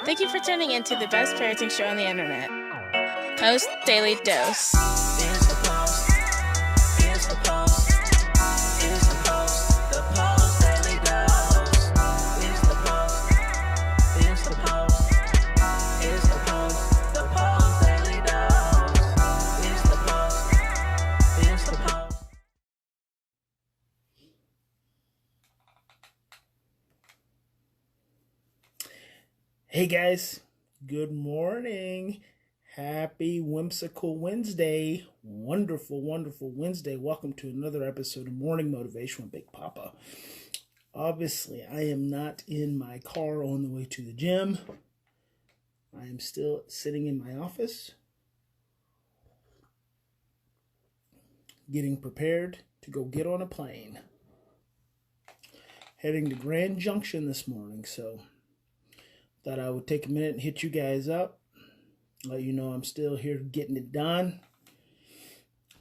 Thank you for tuning in to the best parenting show on the internet, Post Daily Dose. It's the Post. It's the Post. It's the Post. The Post Daily Dose. It's the Post. It's the Post. It's the Post. The Post Daily Dose. It's the Post. It's the Post. Hey guys, good morning. Happy whimsical Wednesday. Wonderful, wonderful Wednesday. Welcome to another episode of Morning Motivation with Big Papa. Obviously, I am not in my car on the way to the gym. I am still sitting in my office, getting prepared to go get on a plane. Heading to Grand Junction this morning, so thought I would take a minute and hit you guys up. Let you know I'm still here getting it done.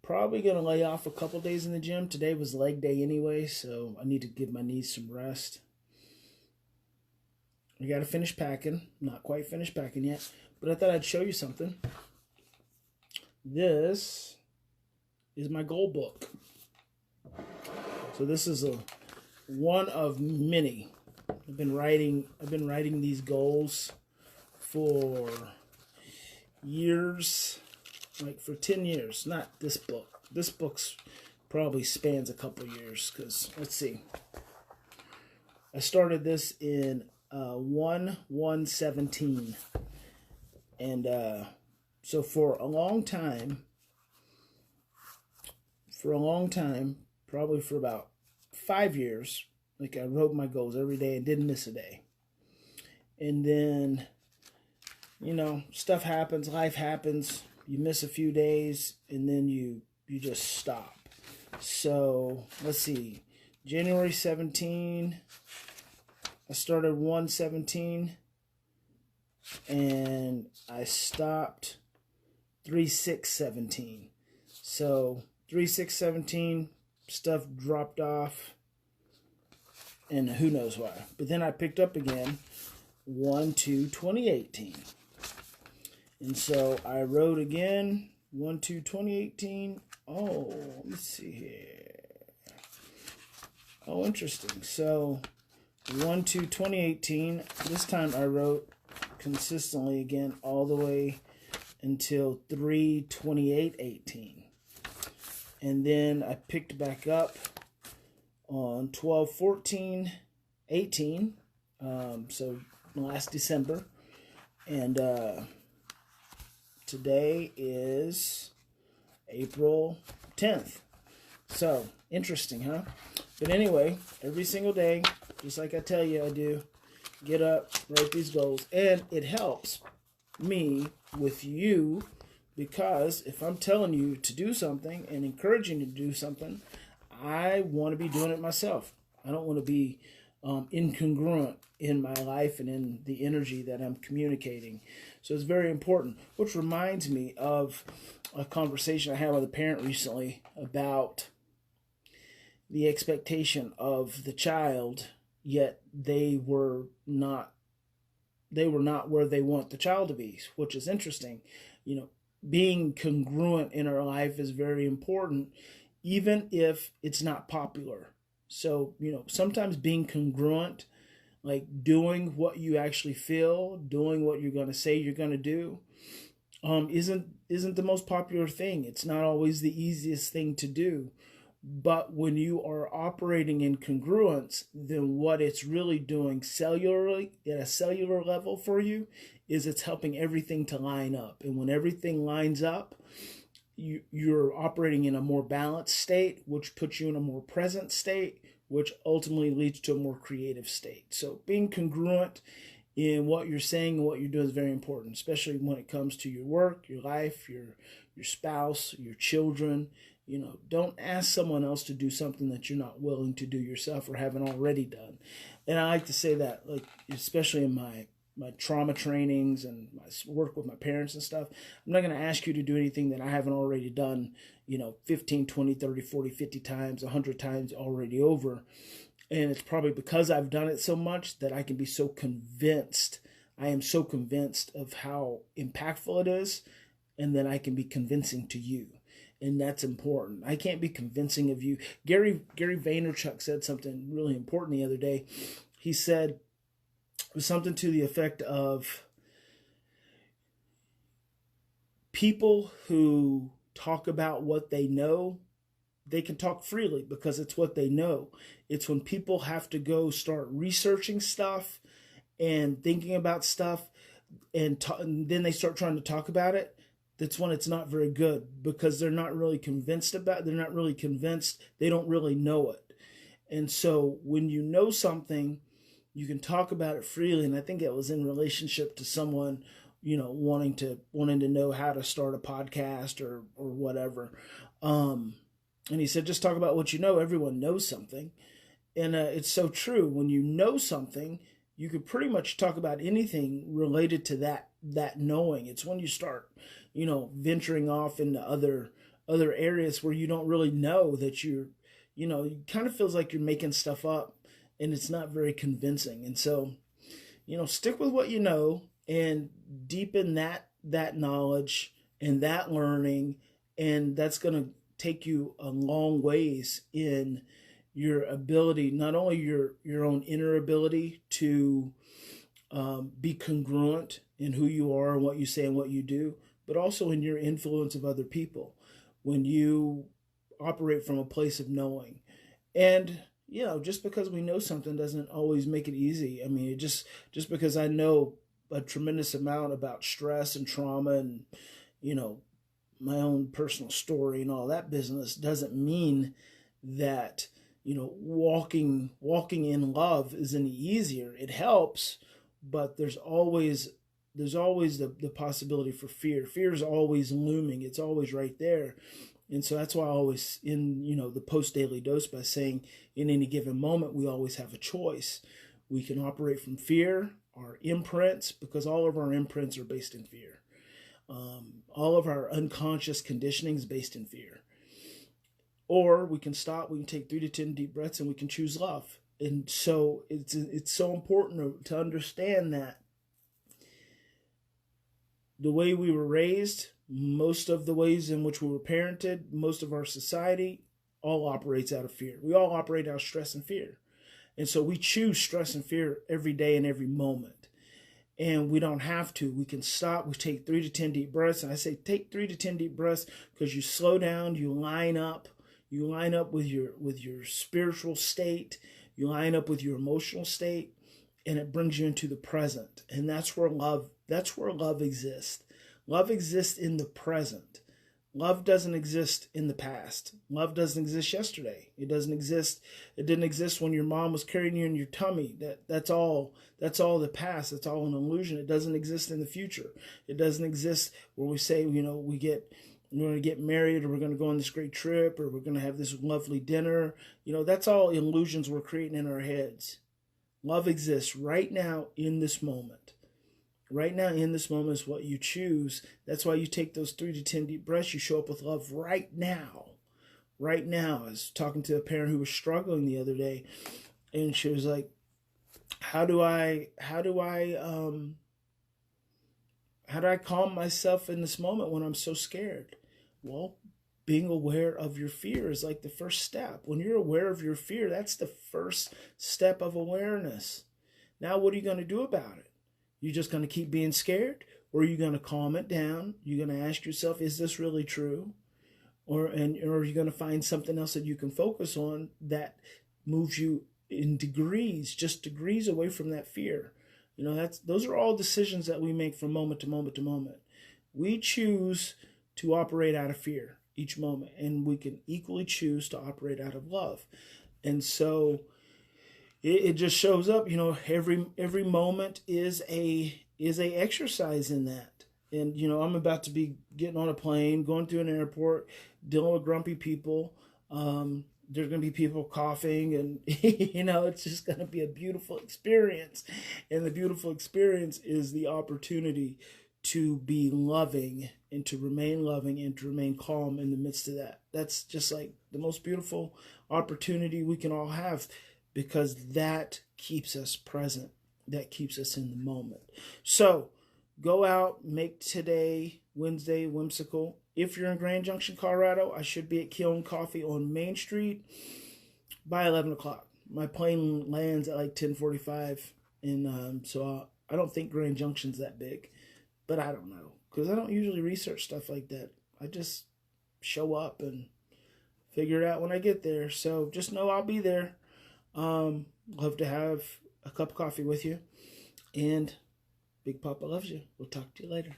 Probably going to lay off a couple days in the gym. Today was leg day anyway, so I need to give my knees some rest. I got to finish packing. Not quite finished packing yet, but I thought I'd show you something. This is my goal book. So this is one of many. I've been writing these goals for years, like for 10 years. Not this book. This book's probably spans a couple years because, let's see. I started this in 1/1/17. And so for a long time, probably for about 5 years, like I wrote my goals every day and didn't miss a day. And then, stuff happens, life happens. You miss a few days and then you just stop. So let's see. January 17, I started 1/17 and I stopped 3/6/17. So 3/6/17, stuff dropped off. And who knows why. But then I picked up again 1/2/2018. And so I wrote again 1/2/2018. Oh, let me see here. Oh, interesting. So 1/2/2018. This time I wrote consistently again all the way until 3/28/18. And then I picked back up on 12/14/18, so last December, and today is April 10th. So interesting, huh? But anyway, every single day, just like I tell you I do, get up, write these goals, and it helps me with you because if I'm telling you to do something and encouraging you to do something, I want to be doing it myself. I don't want to be incongruent in my life and in the energy that I'm communicating. So it's very important, which reminds me of a conversation I had with a parent recently about the expectation of the child, yet they were not where they want the child to be, which is interesting. Being congruent in our life is very important, even if it's not popular. So, sometimes being congruent, like doing what you actually feel, doing what you're going to say you're going to do, isn't the most popular thing. It's not always the easiest thing to do. But when you are operating in congruence, then what it's really doing cellularly, at a cellular level for you, is it's helping everything to line up. And when everything lines up, you're operating in a more balanced state, which puts you in a more present state, which ultimately leads to a more creative state. So being congruent in what you're saying and what you're doing is very important, especially when it comes to your work, your life, your spouse, your children. Don't ask someone else to do something that you're not willing to do yourself or haven't already done. And I like to say that, like, especially in my trauma trainings and my work with my parents and stuff, I'm not going to ask you to do anything that I haven't already done, 15, 20, 30, 40, 50 times, 100 times already over. And it's probably because I've done it so much that I can be so convinced I am so convinced of how impactful it is, and then I can be convincing to you. And that's important. I can't be convincing of you. Gary Vaynerchuk said something really important the other day. He said, it was something to the effect of, people who talk about what they know, they can talk freely because it's what they know. It's when people have to go start researching stuff and thinking about stuff, and then they start trying to talk about it, that's when it's not very good, because they're not really convinced, they don't really know it. And so when you know something, you can talk about it freely. And I think it was in relationship to someone, wanting to know how to start a podcast or whatever. And he said, just talk about what you know. Everyone knows something. And it's so true. When you know something, you could pretty much talk about anything related to that knowing. It's when you start, venturing off into other areas where you don't really know that it kind of feels like you're making stuff up, and it's not very convincing. And so, stick with what you know and deepen that knowledge and that learning, and that's going to take you a long ways in your ability, not only your own inner ability to be congruent in who you are and what you say and what you do, but also in your influence of other people when you operate from a place of knowing. And just because we know something doesn't always make it easy. I mean, just because I know a tremendous amount about stress and trauma and my own personal story and all that business doesn't mean that walking in love is any easier. It helps, but there's always the possibility for fear. Fear is always looming. It's always right there. And so that's why I always in the Post Daily Dose, by saying in any given moment we always have a choice. We can operate from fear, our imprints, because all of our imprints are based in fear. All of our unconscious conditioning is based in fear. Or we can stop, we can take 3 to 10 deep breaths, and we can choose love. And so it's so important to understand that the way we were raised, most of the ways in which we were parented, most of our society all operates out of fear. We all operate out of stress and fear. And so we choose stress and fear every day and every moment. And we don't have to. We can stop. We take 3 to 10 deep breaths. And I say take 3 to 10 deep breaths because you slow down, you line up. You line up with your spiritual state. You line up with your emotional state, and it brings you into the present. And that's where love exists. Love exists in the present. Love doesn't exist in the past. Love doesn't exist yesterday. It doesn't exist. It didn't exist when your mom was carrying you in your tummy. That's all the past. That's all an illusion. It doesn't exist in the future. It doesn't exist where we say, we're going to get married, or we're going to go on this great trip, or we're going to have this lovely dinner. That's all illusions we're creating in our heads. Love exists right now in this moment. Right now in this moment is what you choose. That's why you take those 3 to 10 deep breaths. You show up with love right now. Right now. I was talking to a parent who was struggling the other day, and she was like, how do I calm myself in this moment when I'm so scared? Well, being aware of your fear is like the first step. When you're aware of your fear, that's the first step of awareness. Now, what are you going to do about it? You're just going to keep being scared, or are you going to calm it down? You're going to ask yourself, is this really true? Or are you going to find something else that you can focus on that moves you in degrees, just degrees away from that fear? Those are all decisions that we make from moment to moment to moment. We choose to operate out of fear each moment, and we can equally choose to operate out of love. And so it just shows up, every moment is a exercise in that. And, I'm about to be getting on a plane, going through an airport, dealing with grumpy people. There's going to be people coughing, and, it's just going to be a beautiful experience. And the beautiful experience is the opportunity to be loving and to remain loving and to remain calm in the midst of that. That's just like the most beautiful opportunity we can all have, because that keeps us present. that keeps us in the moment. So go out, make today, Wednesday, whimsical. If you're in Grand Junction, Colorado, I should be at Kiln Coffee on Main Street by 11 o'clock. My plane lands at like 10:45, and so I don't think Grand Junction's that big, but I don't know, because I don't usually research stuff like that. I just show up and figure it out when I get there. So just know I'll be there. Love to have a cup of coffee with you, and Big Papa loves you. We'll talk to you later.